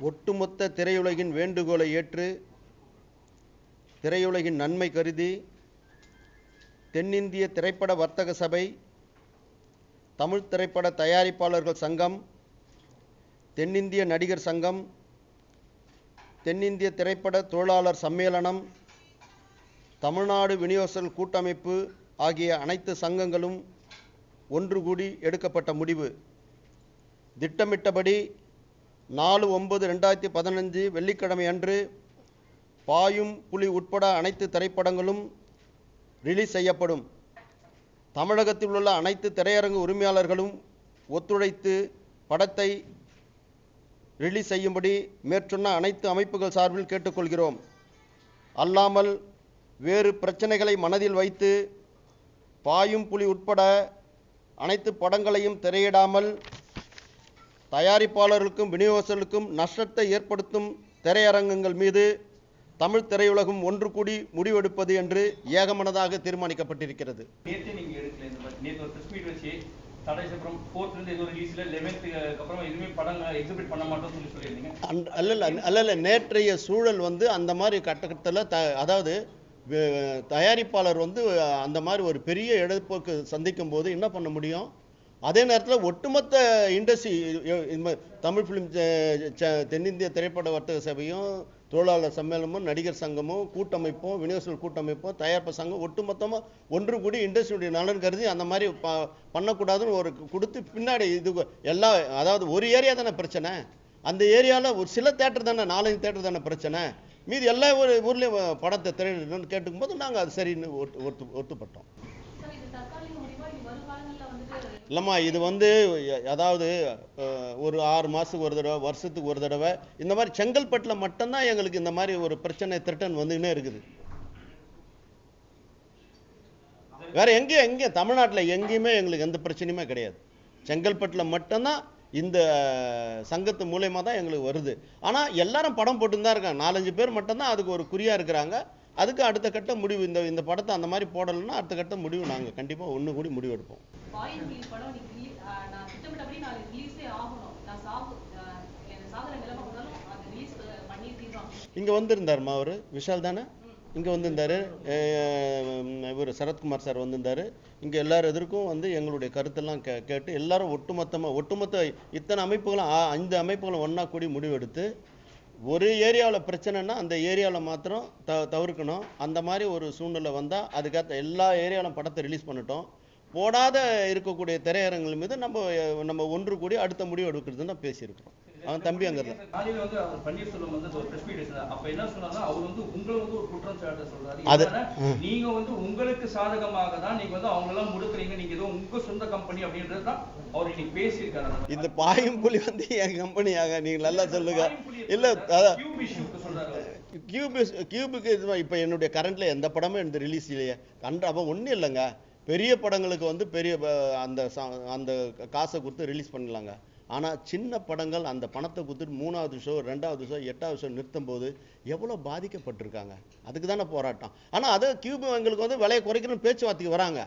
ஒட்டுமொத்த திரையுலகின் வேண்டுகோளை ஏற்று திரையுலகின் நன்மை கருதி தென்னிந்திய திரைப்பட வர்த்தக சபை, தமிழ் திரைப்பட தயாரிப்பாளர்கள் சங்கம், தென்னிந்திய நடிகர் சங்கம், தென்னிந்திய திரைப்பட தொழிலாளர் சம்மேளனம், தமிழ்நாடு விநியோகஸ்தர்கள் கூட்டமைப்பு ஆகிய அனைத்து சங்கங்களும் ஒன்று கூடி எடுக்கப்பட்ட முடிவு, திட்டமிட்டபடி 4/9/2015 வெள்ளிக்கிழமை அன்று பாயும் புலி உட்பட அனைத்து திரைப்படங்களும் ரிலீஸ் செய்யப்படும். தமிழகத்தில் உள்ள அனைத்து திரையரங்கு உரிமையாளர்களும் ஒத்துழைத்து படத்தை ரிலீஸ் செய்யும்படி மேற்சொன்ன அனைத்து அமைப்புகள் சார்பில் கேட்டுக்கொள்கிறோம். அல்லாமல் வேறு பிரச்சனைகளை மனதில் வைத்து பாயும் புலி உட்பட அனைத்து படங்களையும் திரையிடாமல் தயாரிப்பாளர்களுக்கும் விநியோகஸ்தர்களுக்கும் நஷ்டத்தை ஏற்படுத்தும் திரையரங்குகள் மீது தமிழ் திரையுலகம் ஒன்று கூடி முடிவெடுப்பது என்று ஏகமனதாக தீர்மானிக்கப்பட்டிருக்கிறது. அல்ல, நேற்றைய சூழல் அந்த மாதிரி கட்டத்தில் அதாவது தயாரிப்பாளர் அந்த மாதிரி ஒரு பெரிய இழப்புக்கு சந்திக்கும் போது என்ன பண்ண முடியும்? அதே நேரத்தில் ஒட்டுமொத்த இண்டஸ்ட்ரி, தமிழ் ஃபிலிம் தென்னிந்திய திரைப்பட வர்த்தக சபையும், தொழிலாளர் சம்மேளனமும், நடிகர் சங்கமும், கூட்டமைப்பும், விநியோகஸ்தர்கள் கூட்டமைப்பும், தயாரிப்பு சங்கம் ஒட்டுமொத்தமாக ஒன்று கூடி இண்டஸ்ட்ரியுடைய நலன் கருதி அந்த மாதிரி பண்ணக்கூடாதுன்னு ஒரு கொடுத்து பின்னாடி இது எல்லா, அதாவது ஒரு ஏரியா தானே பிரச்சனை, அந்த ஏரியாவில் ஒரு சில தேட்டர் தானே, 4-5 தேட்டர் தானே பிரச்சனை, மீது எல்லா ஊர்லேயும் படத்தை திரையிடணும்னு கேட்டுக்கும்போது நாங்கள் அது சரின்னு ஒத்துப்பட்டோம். இல்லைம்மா, இது அதாவது ஒரு 6 மாதத்துக்கு ஒரு தடவை, வருஷத்துக்கு ஒரு தடவை இந்த மாதிரி செங்கல்பட்டில் மட்டும்தான் எங்களுக்கு இந்த மாதிரி ஒரு பிரச்சனை திரட்டன் வந்துன்னே இருக்குது. வேற எங்கேயும் தமிழ்நாட்டில் எங்கேயுமே எங்களுக்கு எந்த பிரச்சனையுமே கிடையாது. செங்கல்பட்டில் மட்டும்தான் இந்த சங்கத்து மூலயமா தான் எங்களுக்கு வருது. ஆனால் எல்லாரும் படம் போட்டு தான் இருக்காங்க. 4-5 பேர் மட்டும்தான் அதுக்கு ஒரு குறியாக இருக்கிறாங்க. அதுக்கு அடுத்த கட்ட முடிவு, இந்த படத்தை அந்த மாதிரி போடலைன்னா அடுத்த கட்ட முடிவு நாங்கள் கண்டிப்பாக ஒன்று கூடி முடிவு எடுப்போம். இங்கே வந்திருந்தாருமா, அவர் விஷால் தானே இங்கே வந்திருந்தார், இவர் சரத்குமார் சார் வந்திருந்தார். இங்கே எல்லாரும் எதற்கும் எங்களுடைய கருத்தெல்லாம் கேட்டு எல்லாரும் ஒட்டுமொத்த இத்தனை அமைப்புகளும் 5 அமைப்புகளும் ஒன்றா கூடி முடிவெடுத்து ஒரு ஏரியாவில் பிரச்சனைனா அந்த ஏரியாவில் மாத்திரம் தவிர்க்கணும். அந்த மாதிரி ஒரு சூழ்நிலை வந்தால் அதுக்கேற்ற எல்லா ஏரியாவிலும் படத்தை ரிலீஸ் பண்ணிட்டோம். போடாத இருக்கக்கூடிய திரையரங்குகள் மீது நம்ம ஒன்று கூடி அடுத்த முடிவு எடுக்கிறதுன்னு பேசியிருக்கிறோம். அவன் தம்பி அங்கே தான் அது உங்களுக்கு சாதகமாக தான் நீங்க அவங்களெல்லாம் முடுக்குறீங்க, நீங்க ஏதோ உங்க சொந்த கம்பெனி அப்படின்றது தான் அவர் இன்னைக்கு பேசியிருக்காரு. இந்த பாயும் புலி என் கம்பெனியாக நீங்க நல்லா சொல்லுங்க. இல்ல கியூபுக்கு இப்போ என்னுடைய கரண்ட்ல எந்த படமும் எனக்கு ரிலீஸ் இல்லையே, அப்போ ஒன்றும் இல்லைங்க. பெரிய படங்களுக்கு பெரிய அந்த காசை கொடுத்து ரிலீஸ் பண்ணலாங்க. ஆனால் சின்ன படங்கள் அந்த பணத்தை கொடுத்துட்டு 3வது ஷோ, 2வது ஷோ, 8வது ஷோ நிறுத்தும் போது எவ்வளோ பாதிக்கப்பட்டிருக்காங்க. அதுக்கு தானே போராட்டம். ஆனால் அதை கியூபு எங்களுக்கு விலையை குறைக்கணும்னு பேச்சுவார்த்தைக்கு வராங்க.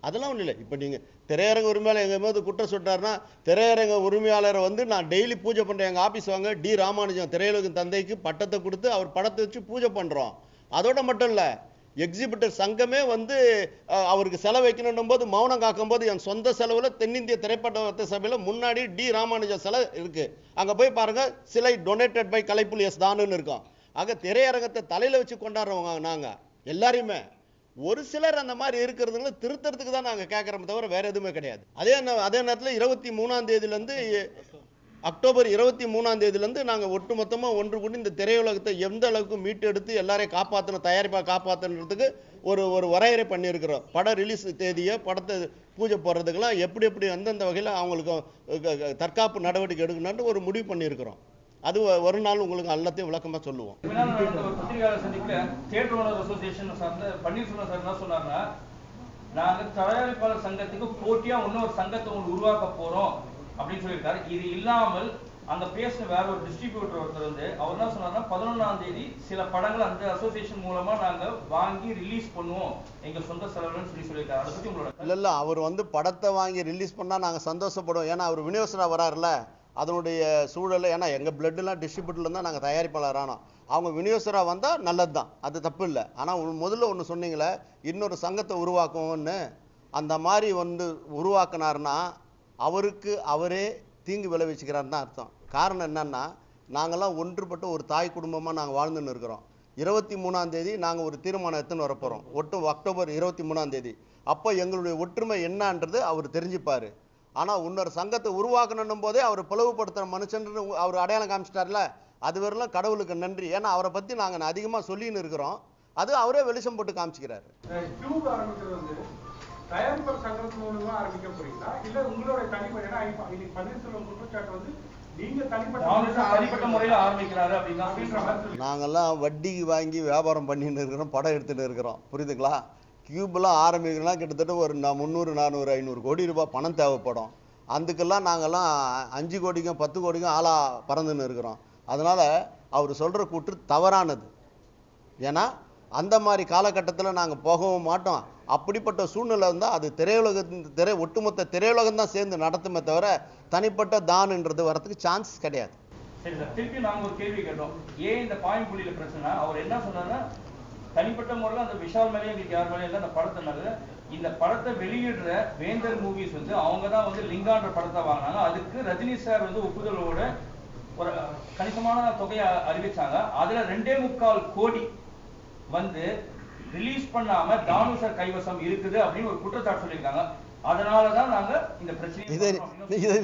அதெல்லாம் ஒன்றும் இல்லை. இப்போ நீங்கள் திரையரங்க உரிமையாளர் எங்கள் போது குற்றம் சொல்லிட்டாருன்னா, திரையரங்க உரிமையாளரை நான் டெய்லி பூஜை பண்ணுறேன். எங்கள் ஆஃபீஸ் வாங்க, டி ராமானுஜம் திரையுலகின் தந்தைக்கு பட்டத்தை கொடுத்து அவர் படத்தை வச்சு பூஜை பண்ணுறோம். அதோட மட்டும் இல்லை, எக்ஸிபிட்டர் சங்கமே அவருக்கு செலவு வைக்கணும் போது மௌனம் காக்கும் போது என் சொந்த செலவில் தென்னிந்திய திரைப்பட சபையில் முன்னாடி டி ராமானுஜம் சிலை இருக்கு. அங்கே போய் பாருங்க, சிலை டொனேட்டட் பை கலைப்புலி எஸ் தானுன்னு இருக்கும். ஆக திரையரங்கத்தை தலையில் வச்சு கொண்டாடுறவங்க நாங்கள் எல்லாரையுமே. ஒரு சிலர் அந்த மாதிரி இருக்கிறதுங்கள திருத்தறதுக்கு தான் நாங்கள் கேட்குறோம், தவிர வேற எதுவுமே கிடையாது. அதே நேரத்தில் 23ஆம் தேதியிலேருந்து அக்டோபர் 23ஆம் தேதியிலேருந்து நாங்கள் ஒட்டுமொத்தமாக ஒன்று கூடி இந்த திரையுலகத்தை எந்த அளவுக்கு மீட்டு எடுத்து எல்லாரையும் காப்பாற்றணும், தயாரிப்பாக காப்பாற்றணுன்றதுக்கு ஒரு வரையறை பண்ணியிருக்கிறோம். படம் ரிலீஸ் தேதியை, படத்தை பூஜை போடுறதுக்கெல்லாம் எப்படி அந்தந்த வகையில் அவங்களுக்கு தற்காப்பு நடவடிக்கை எடுக்கணும்னு ஒரு முடிவு பண்ணியிருக்கிறோம். அது ஒரு நாள் உங்களுக்கு எல்லாத்தையும் விளக்கமாக சொல்லுவோம். நாங்கள் தயாரிப்பாளர் சங்கத்துக்கு போட்டியா இன்னொரு சங்கத்தை உருவாக்க போறோம் அப்படின்னு சொல்லியிருக்காரு. இது இல்லாமல் அந்த பேசின வேற ஒரு டிஸ்ட்ரிபியூட்டர் ஒருத்தர் அவர் என்ன சொன்னார்னா, 11ஆம் தேதி சில படங்கள் அந்த அசோசியேஷன் மூலமா நாங்க வாங்கி ரிலீஸ் பண்ணுவோம் எங்க சொந்த செலவுன்னு சொல்லியிருக்காரு. அதை பத்தி உங்களோட இல்ல அவர் படத்தை வாங்கி ரிலீஸ் பண்ணா நாங்க சந்தோஷப்படுவோம். ஏன்னா அவர் விநியோகஸ்தரா வராருல, அதனுடைய சூழலை, ஏன்னா எங்கள் பிளட்டெலாம் டிஸ்ட்ரிபியூட்டர்ல தான் நாங்கள் தயாரிப்பாளர் ஆனோம். அவங்க விநியோகராக வந்தால் நல்லது தான், அது தப்பு இல்லை. ஆனால் முதல்ல ஒன்று சொன்னீங்களே, இன்னொரு சங்கத்தை உருவாக்குவோன்னு, அந்த மாதிரி வந்து உருவாக்குனாருன்னா அவருக்கு அவரே தீங்கு விளைவிச்சுக்கிறாருன்னு தான் அர்த்தம். காரணம் என்னன்னா, நாங்கள்லாம் ஒன்றுபட்ட ஒரு தாய் குடும்பமாக நாங்கள் வாழ்ந்துன்னு இருக்கிறோம். 23ஆம் தேதி நாங்கள் ஒரு தீர்மானம் எடுத்துன்னு வரப்போகிறோம், அக்டோபர் 23ஆம் தேதி. அப்போ எங்களுடைய ஒற்றுமை என்னன்றது அவர் தெரிஞ்சுப்பார். ஆனால் இன்னொரு சங்கத்தை உருவாக்கணும் போதே அவர் பிளவுபடுத்துகிற மனுஷன்னு அவர் அடையாளம் காமிச்சிட்டார்ல, அது வரலாம் கடவுளுக்கு நன்றி. ஏன்னா அவரை பற்றி நாங்கள் அதிகமாக சொல்லின்னு இருக்கிறோம், அது அவரே வெளிச்சம் போட்டு காமிச்சிக்கிறாரு. தயாரிப்பாளர் சங்கத்தின் மூலமா ஆரம்பிக்க போறீங்களா இல்ல உங்களுடைய தனிப்பட்ட பன்னீர்செல்வம் குற்றச்சாட்டு வந்து நீங்க தனிப்பட்ட முறையில் ஆரம்பிக்கிறாரு அப்படின்னா நாங்கெல்லாம் வட்டிக்கு வாங்கி வியாபாரம் பண்ணிட்டு இருக்கிறோம், படம் எடுத்துட்டு இருக்கிறோம், புரியுதுங்களா? கியூப்லாம் ஆரம்பிக்கலாம் கிட்டத்தட்ட ஒரு 300, 400, 500 கோடி ரூபாய் பணம் தேவைப்படும். அதுக்கெல்லாம் நாங்கள்லாம் 5 கோடிக்கும் 10 கோடிக்கும் ஆளாக பறந்துன்னு இருக்கிறோம். அதனால் அவர் சொல்கிற கூற்று தவறானது. ஏன்னா அந்த மாதிரி காலகட்டத்தில் நாங்கள் போகவும் மாட்டோம். அப்படிப்பட்ட சூழ்நிலை இருந்தால் அது ஒட்டுமொத்த திரையுலகம் தான் சேர்ந்து நடத்துமே தவிர தனிப்பட்ட தான்ன்றது வரதுக்கு சான்ஸ் கிடையாது. சரி சார், திருப்பி நாங்கள் ஒரு கேள்வி கேட்டோம், ஏன் இந்த பாயிண்ட் பிரச்சனை? அவர் என்ன சொன்னார்னா, தனிப்பட்ட முறையில் அந்த விஷால் மேலே எங்களுக்கு யார் மேலே இல்லை, அந்த படத்தினால இந்த படத்தை வெளியிடுற வேந்தர் மூவிஸ் வந்து அவங்க தான் வந்து லிங்கான்ற படத்தை வாங்கினாங்க. அதுக்கு ரஜினி சார் வந்து ஒப்புதலோட ஒரு கணிசமான தொகையை அறிவிச்சாங்க. அதுல 2.25 கோடி வந்து ரிலீஸ் பண்ணாம தானு சார் கைவசம் இருக்குது அப்படின்னு ஒரு குற்றச்சாட்டு சொல்லியிருக்காங்க. அதனாலதான் நாங்க இந்த பிரச்சனை இதை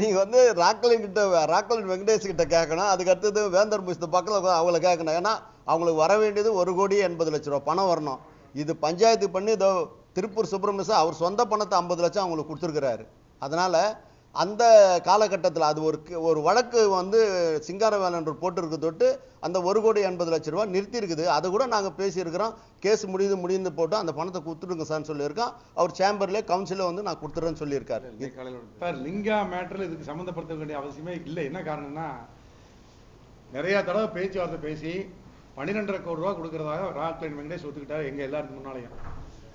நீங்க வந்து ராக்கலின் வெங்கடேஷ் கிட்ட கேட்கணும். அதுக்கு அடுத்தது வேந்தர் மூவிஸ் பக்கத்தில் அவங்கள கேட்கணும். ஏன்னா அவங்களுக்கு வர வேண்டியது 1,80,00,000 ரூபாய் பணம் வரணும். இது பஞ்சாயத்து பண்ணி இதோ திருப்பூர் சுப்பிரமணியம் அவர் சொந்த பணத்தை 50 லட்சம் அவங்களுக்கு கொடுத்துருக்கிறாரு. அதனால அந்த காலகட்டத்தில் அது ஒரு வழக்கு வந்து சிங்காரவேலன் போட்டிருக்கு தொட்டு அந்த 1,80,00,000 ரூபாய் நிறுத்தி இருக்குது. அதை கூட நாங்கள் பேசியிருக்கிறோம். கேஸ் முடிந்து போட்டு அந்த பணத்தை கொடுத்துடுங்க சார்னு சொல்லியிருக்கோம். அவர் சேம்பர்ல கவுன்சில வந்து நான் கொடுத்துறேன்னு சொல்லியிருக்காரு. சார், லிங்கா மேட்டரில் இதுக்கு சம்மந்தப்படுத்த வேண்டிய அவசியமே இல்லை. என்ன காரணம்னா, நிறைய தடவை பேச்சுவார்த்தை பேசி 12.5 கோடி ரூபா கொடுக்கறதாக ராக்லைன் வெங்கடேஷ் ஒத்துக்கிட்டாரு. எங்க எல்லாருக்கும் முன்னாலேயும்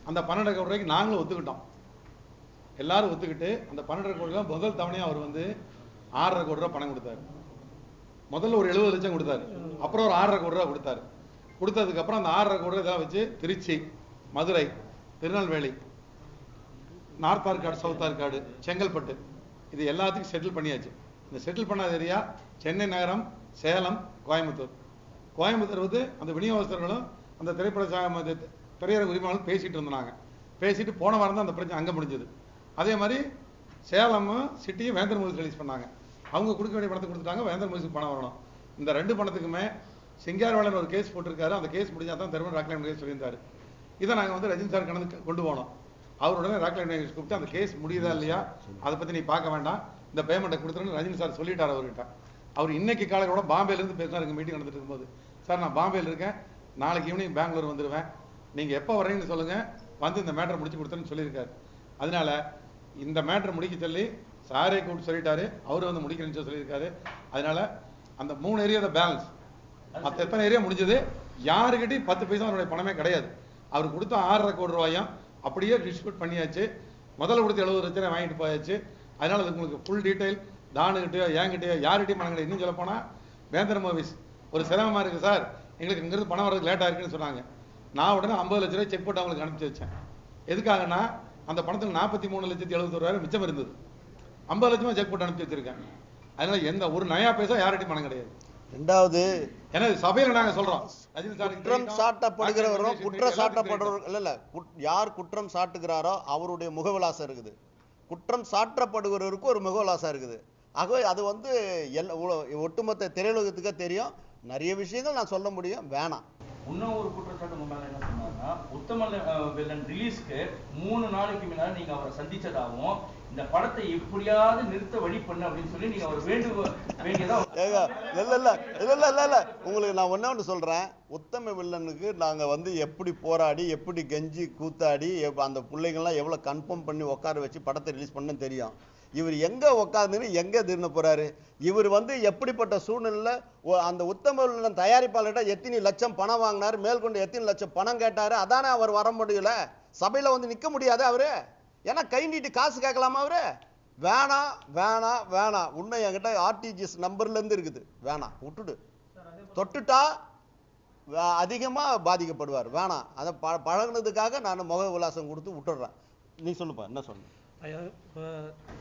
அந்த 12.5 கோடி ரூபாய்க்கு நாங்களும் ஒத்துக்கிட்டோம். எல்லாரும் ஒத்துக்கிட்டு அந்த 12.5 கோடி ரூபாய் முதல் தவணையா அவர் வந்து 6.5 கோடி ரூபாய் பணம் கொடுத்தாரு. முதல்ல ஒரு 70 லட்சம் கொடுத்தாரு, அப்புறம் ஒரு 6.5 கோடி ரூபாய் கொடுத்தாரு. கொடுத்ததுக்கு அப்புறம் அந்த 6.5 கோடி ரூபாய் வச்சு திருச்சி, மதுரை, திருநெல்வேலி, நார்த் ஆர்காடு, சவுத் ஆர்காடு, செங்கல்பட்டு இது எல்லாத்துக்கும் செட்டில் பண்ணியாச்சு. இந்த செட்டில் பண்ணாத ஏரியா சென்னை நகரம், சேலம், கோயம்புத்தூர். கோயம்புத்தூர் வந்து அந்த விநியோகஸ்தர்களும் அந்த திரையரங்க உரிமையாளர்களும் பேசிட்டு இருந்தாங்க. பேசிட்டு போன வாரம் தான் அந்த பிரச்சனை அங்கே முடிஞ்சது. அதே மாதிரி சேலமும் சிட்டியும் வேந்தர் மூவிஸ் ரிலீஸ் பண்ணாங்க. அவங்க கொடுக்க வேண்டிய பணத்தை கொடுத்துட்டாங்க, வேந்தர் மூவிஸ்க்கு பணம் வரணும். இந்த 2 பணத்துக்குமே சிங்காரவேலன் ஒரு கேஸ் போட்டிருக்காரு. அந்த கேஸ் முடிஞ்சா தான் திரும்ப ராக்லைன் கேஸ் சொல்லியிருந்தாரு. இதை நாங்கள் வந்து ரஜினி சார் கொண்டு போனோம். அவருடனே ராக்லைன் கூப்பிட்டு அந்த கேஸ் முடியுதா இல்லையா அதை பற்றி நீ பார்க்க வேண்டாம், இந்த பேமெண்ட்டை கொடுத்துருன்னு ரஜினி சார் சொல்லிட்டார் அவர்கிட்ட. அவர் இன்னைக்கு காலையில் கூட பாம்பேலேருந்து பேசினார். மீட்டிங் நடந்துட்டு இருக்கும்போது, சார் நான் பாம்பேயில் இருக்கேன், நாளைக்கு ஈவினிங் பெங்களூர் வந்துடுவேன், நீங்கள் எப்போ வரீங்கன்னு சொல்லுங்கள், வந்து இந்த மேட்டரை முடிச்சு கொடுத்துருன்னு சொல்லியிருக்காரு. அதனால இந்த மேட்டரை முடிக்க சொல்லி சாரே கூப்பிட்டு சொல்லிட்டாரு, அவரு வந்து முடிக்கிறேன்னு சொல்லியிருக்காரு. அதனால அந்த 3 ஏரியா பேலன்ஸ், மற்ற எத்தனை ஏரியா முடிஞ்சது, யாருக்கிட்டையும் 10 பைசா அவருடைய பணமே கிடையாது. அவர் கொடுத்த 6.5 கோடி ரூபாயும் அப்படியே டிஸ்ட்ரிபியூட் பண்ணியாச்சு. முதல்ல கொடுத்து 70 லட்சம் வாங்கிட்டு போயாச்சு. அதனால அது உங்களுக்கு ஃபுல் டீட்டெயில் தானுகிட்டயோ என்கிட்டயோ யார்கிட்டையும் பணம் கிடையாது. இன்னும் சொல்ல போனா வேந்தர் மூவிஸ் ஒரு சிரமமா இருக்கு சார், எங்களுக்கு இங்கிருந்து பணம் வரதுக்கு லேட்டா இருக்குன்னு சொன்னாங்க. நான் உடனே 50 லட்ச ரூபாய் செக் போட்டு அவங்களுக்கு அனுப்பிச்சு வச்சேன். எதுக்காகனா அந்த பணத்துக்கு 43,70,000 மிச்சம் இருந்தது. 50 லட்சமா செக் போட்டு அனுப்பிச்சு வச்சிருக்கேன். அதனால எந்த ஒரு நயா பைசா யார்கிட்டையும் பணம் கிடையாது. ரெண்டாவது, ஏன்னா சபையில நாங்க சொல்றோம், குற்றம் சாட்டப்படுகிறவரும் குற்றம் சாட்டப்படுறவர் இல்ல யார் குற்றம் சாட்டுகிறாரோ அவருடைய முகவிலாசம் இருக்குது, குற்றம் சாட்டப்படுகிறவருக்கு ஒரு முகவிலாசம் இருக்குது. ஆகவே அது வந்து ஒட்டுமொத்த திரையுலகத்துக்கே தெரியும். நிறைய விஷயங்கள் நான் சொல்ல முடியும், வேணாம். இன்னும் ஒரு குற்றச்சாட்டு முன்னால என்ன சொன்னாங்கன்னா, உத்தம வில்லன் ரிலீஸ்க்கு 3 நாளைக்கு முன்னாடி நீங்க அவரை சந்திச்சதாகவும், இந்த படத்தை எப்படியாவது நிறுத்த வழி பண்ணு அப்படின்னு சொல்லி நீங்க அவர் வேண்டியதா. இல்ல உங்களுக்கு நான் ஒண்ணு சொல்றேன். உத்தம வில்லனுக்கு நாங்க வந்து எப்படி போராடி, எப்படி கெஞ்சி கூத்தாடி, அந்த பிள்ளைங்கள்லாம் எவ்வளவு கன்ஃபார்ம் பண்ணி உட்கார வச்சு படத்தை ரிலீஸ் பண்ணு தெரியும். இவர் எங்க உட்காந்துன்னு எங்க திரும்ப போறாரு. இவர் வந்து எப்படிப்பட்ட சூழ்நிலை, அந்த உத்தம வில்லன் தயாரிப்பாளர்கிட்ட எத்தனை லட்சம் பணம் வாங்கினாரு, மேற்கொண்டு எத்தனை லட்சம் பணம் கேட்டாரு. அதானே அவர் வர முடியல, சபையில வந்து நிக்க முடியாது அவரு. ஏன்னா கை நீட்டி காசு கேட்கலாமா அவரு? வேணாம் வேணாம் வேணாம். உன்னை என்கிட்ட ஆர்டிஜிஎஸ் நம்பர்லேருந்து இருக்குது, வேணாம் விட்டுடு. தொட்டுட்டா அதிகமாக பாதிக்கப்படுவார், வேணாம். அதை பழகுனதுக்காக நான் முக விலாசம் கொடுத்து விட்டுடுறேன். நீ சொல்லுப்பா, என்ன சொன்ன? இப்போ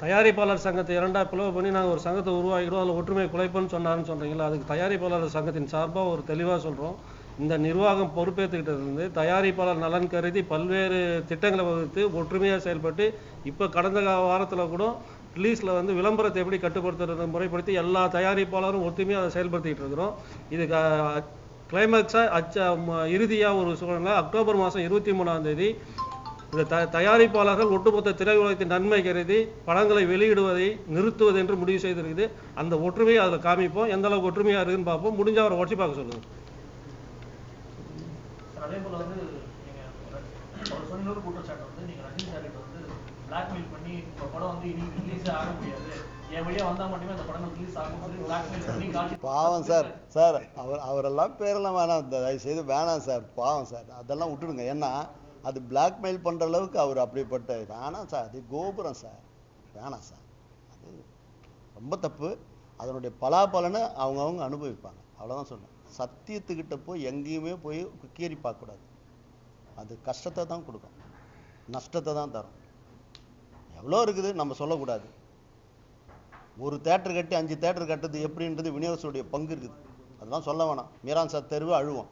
தயாரிப்பாளர் சங்கத்தை இரண்டாக பிளவு பண்ணி நாங்கள் ஒரு சங்கத்தை உருவாக்கிடுவோம், அதில் ஒற்றுமை குலைப்புன்னு சொன்னாருன்னு சொல்கிறீங்களா? அதுக்கு தயாரிப்பாளர் சங்கத்தின் சார்பாக ஒரு தெளிவாக சொல்கிறோம். இந்த நிர்வாகம் பொறுப்பேற்றுக்கிட்டு இருந்து தயாரிப்பாளர் நலன் கருதி பல்வேறு திட்டங்களை வகுத்து ஒற்றுமையாக செயல்பட்டு இப்போ கடந்த வாரத்தில் கூட ரிலீஸில் வந்து விளம்பரத்தை எப்படி கட்டுப்படுத்துறது முறைப்படுத்தி எல்லா தயாரிப்பாளரும் ஒற்றுமையாக அதை செயல்படுத்திக்கிட்டு இருக்கிறோம். இது கிளைமேக்ஸாக இறுதியாக ஒரு சூழ்நிலை அக்டோபர் மாதம் 23ஆம் தேதி இந்த தயாரிப்பாளர்கள் ஒட்டுமொத்த திரையுலகத்தின் நன்மை கருதி படங்களை வெளியிடுவதை நிறுத்துவது என்று முடிவு செய்திருக்குது. அந்த ஒற்றுமையை அதில் காமிப்போம், எந்த அளவுக்கு ஒற்றுமையாக இருக்குதுன்னு பார்ப்போம். முடிஞ்ச அவரை உடச்சி பார்க்க சொல்லுங்கள். அதே போல் வந்து நீங்கள் ஒரு சொன்னொரு குற்றச்சாட்டு வந்து நீங்கள் ரஜினி சார்கிட்ட வந்து பிளாக்மெயில் பண்ணி இப்போ படம் வந்து இனி ரிலீஸே ஆக முடியாது, என் வழியாக வந்தால் மட்டுமே அந்த படம் ரிலீஸ் ஆகும் சொல்லி பிளாக்மெயில் பண்ணி காட்டி. பாவம் சார், சார் அவரெல்லாம் பேரெல்லாம் வேணாம், தயவு செய்து வேணாம் சார், பாவம் சார், அதெல்லாம் விட்டுடுங்க. ஏன்னா அது பிளாக்மெயில் பண்ணுற அளவுக்கு அவர் அப்படிப்பட்ட வேணாம் சார், அது கோபுரம் சார், வேணாம் சார், அது ரொம்ப தப்பு. அதனுடைய பலாபலனை அவங்கவுங்க அனுபவிப்பாங்க, அவ்வளோதான் சொன்னேன். சத்தியத்துக்கிட்ட போய் எங்கேயுமே போய் கீறி பார்க்கக்கூடாது, அது கஷ்டத்தை தான் கொடுக்கும், நஷ்டத்தை தான் தரும். எவ்வளோ இருக்குது நம்ம சொல்லக்கூடாது. ஒரு தேட்டர் கட்டி 5 தேட்டர் கட்டுறது எப்படின்றது விநியோகத்துடைய பங்கு இருக்குது, அதெல்லாம் சொல்ல வேணாம். மீரான் சார் தெருவு அழுவோம்.